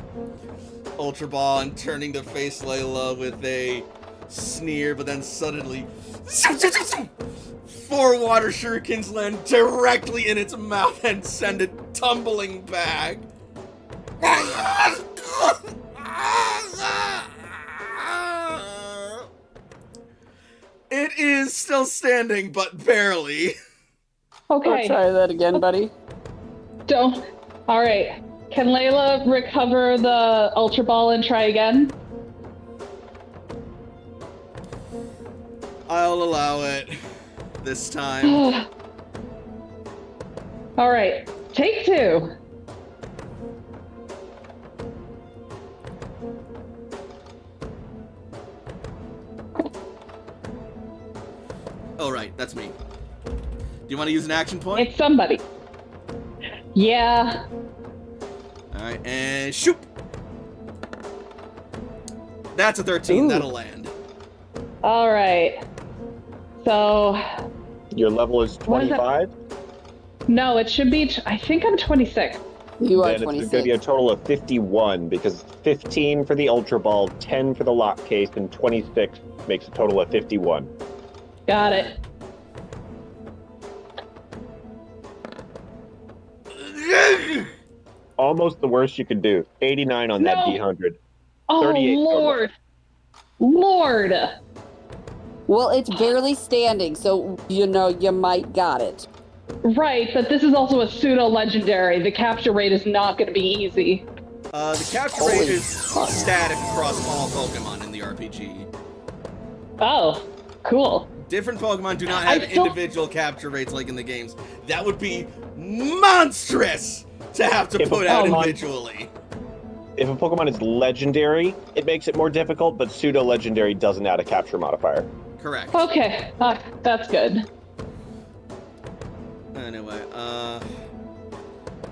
Ultra Ball and turning to face Layla with a sneer, but then suddenly 4 water shurikens land directly in its mouth and send it tumbling back. It is still standing, but barely. Okay. Try that again, buddy. Don't. All right. Can Layla recover the Ultra Ball and try again? I'll allow it this time. All right. Take 2. Oh, right, that's me. Do you want to use an action point? It's somebody. Yeah. Alright, and shoot! That's a 13, Ooh. that'll land. All right. So, Your level is What is that? 25. no, it should be. I think I'm 26. You are Then it's 26. going to be a total of 51 because 15 for the Ultra Ball, 10 for the lock case, and 26 makes a total of 51. Got it. Almost the worst you could do. 89 on that No. D100. Oh, 38 total. Lord. Lord. Well, it's barely standing, so you know you might got it. Right, but this is also a pseudo-legendary. The capture rate is not going to be easy. The capture Holy rate is fuck. static across all Pokemon in the RPG. Oh, cool. Different Pokemon do not I have still- individual capture rates like in the games. That would be monstrous to have to If a put out Pokemon- individually. If a Pokemon is legendary, it makes it more difficult, but pseudo-legendary doesn't add a capture modifier. Correct. Okay, that's good. Anyway, I'm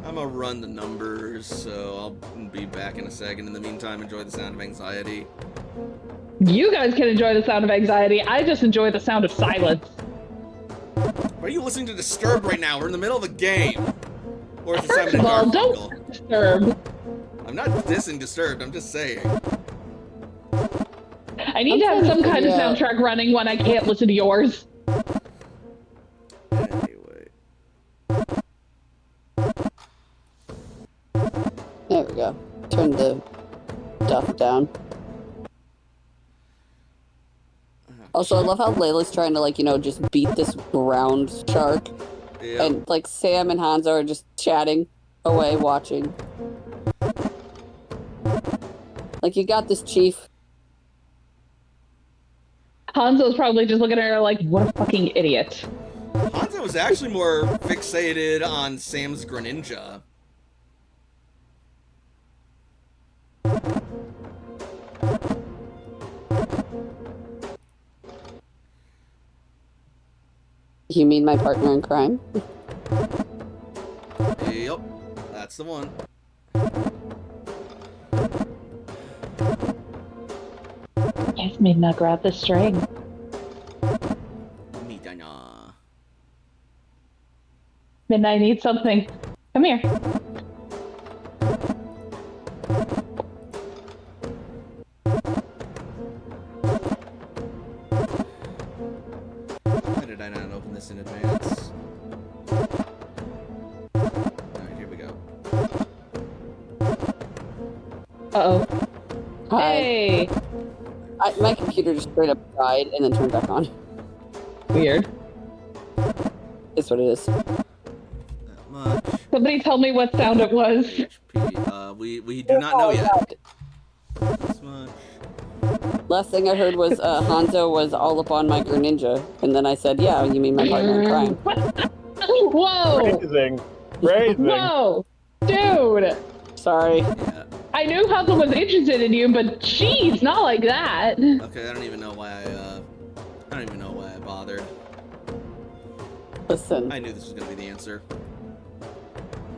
gonna run the numbers, so I'll be back in a second. In the meantime, enjoy the sound of anxiety. You guys can enjoy the sound of anxiety. I just enjoy the sound of silence. Why are you listening to Disturbed right now? We're in the middle of a game. Or it's First of all, don't disturb. I'm not dissing Disturbed, I'm just saying. I need to have some kind of soundtrack running when I can't listen to yours. Anyway. There we go. Turn the stuff down. Also, I love how Layla's trying to, like, you know, just beat this ground shark. Yeah. And, like, Sam and Hanzo are just chatting away, watching. Like, you got this, Chief. Hanzo's probably just looking at her like, what a fucking idiot. Hanzo was actually more fixated on Sam's Greninja. You mean my partner in crime? Yep, that's the one. Yes, Midna, grab the string. Midana. Midna, I need something. Come here. Why did I not open this in advance? Alright, here we go. Uh-oh. Hi. Hey! My computer just straight up died and then turned back on. Weird. It's what it is. That much. Somebody tell me what sound it was. HP. We do not know yet. This much. Last thing I heard was Hanzo was all up on my Greninja, and then I said, "Yeah, you mean my partner in crime?" Whoa! Phrasing. Whoa! Dude! Sorry. Yeah. I knew Hazel was interested in you, but jeez, not like that. Okay, I don't even know why I bothered. Listen, I knew this was gonna be the answer.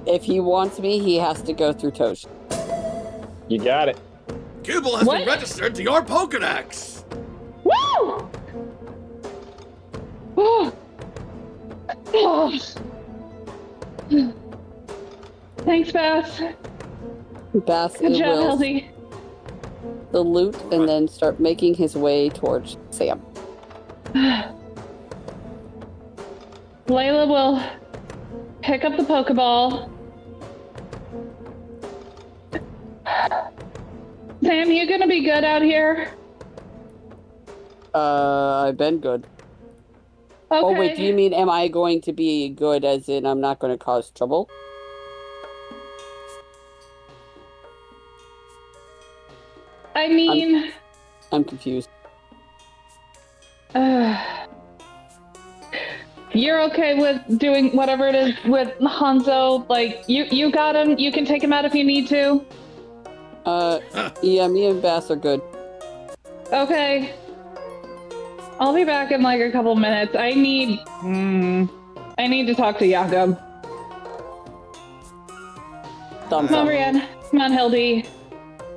if he wants me, he has to go through Tosh. You got it. Gible has What? been registered to your Pokedex! Woo! Oh. Oh. Thanks, Bass. Bass Good job, will Hildy. salute and then start making his way towards Sam. Layla will pick up the Pokeball. Sam, you gonna be good out here? I've been good. Okay. Oh wait, do you mean am I going to be good as in I'm not going to cause trouble? I mean, I'm confused. you're okay with doing whatever it is with Hanzo? Like, you got him. You can take him out if you need to. Yeah, me and Bass are good. Okay. I'll be back in like a couple minutes. I need to talk to Jakob. Thumbs Come on, up. Brienne. Come on, Hildy.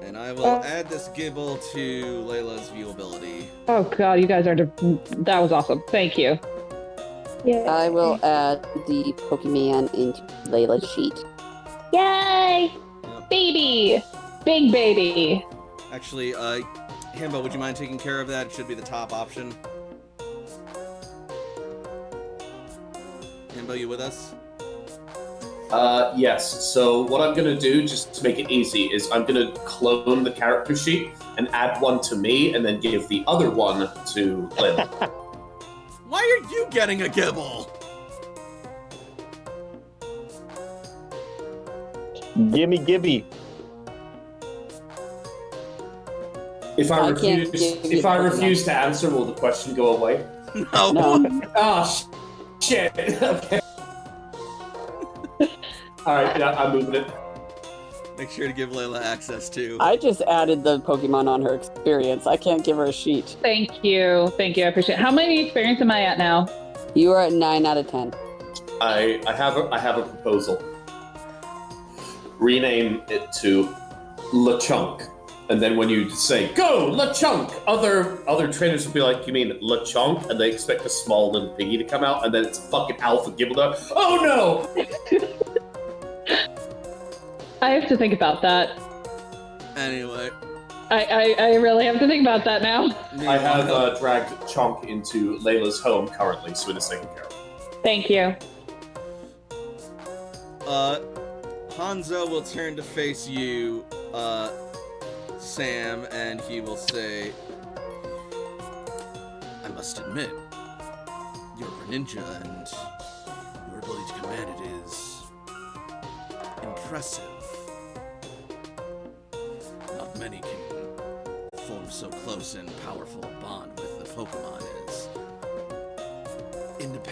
And I will add this Gible to Layla's viewability. Oh god, you guys are. That was awesome. Thank you. Yeah. I will add the Pokemon into Layla's sheet. Yay! Yep. Baby! Big baby! Actually, Himbo, would you mind taking care of that? It should be the top option. Himbo, you with us? Yes. So what I'm gonna do, just to make it easy, is I'm gonna clone the character sheet and add one to me, and then give the other one to Layla. Why are you getting a Gible? Gimme Gibby. If I I can't refuse, give you if I Pokemon. refuse to answer, will the question go away? No. No. Oh shit! Okay. All right, yeah, I'm moving it. Make sure to give Layla access to. I just added the Pokemon on her experience. I can't give her a sheet. Thank you. Thank you. I appreciate it. How many experience am I at now? You are at 9 out of 10. I have a proposal. Rename it to LeChunk, and then when you say "Go LeChunk," other trainers will be like, "You mean LeChunk?" And they expect a small little piggy to come out, and then it's fucking Alpha Gibbledog. Oh no! I have to think about that. Anyway. I really have to think about that now. I have dragged Chonk into Layla's home currently, so it is taken care of. Thank you. Hanzo will turn to face you, Sam, and he will say, I must admit, you're a ninja and your ability to command it is impressive. Not many can form so close and powerful a bond with the Pokemon as independent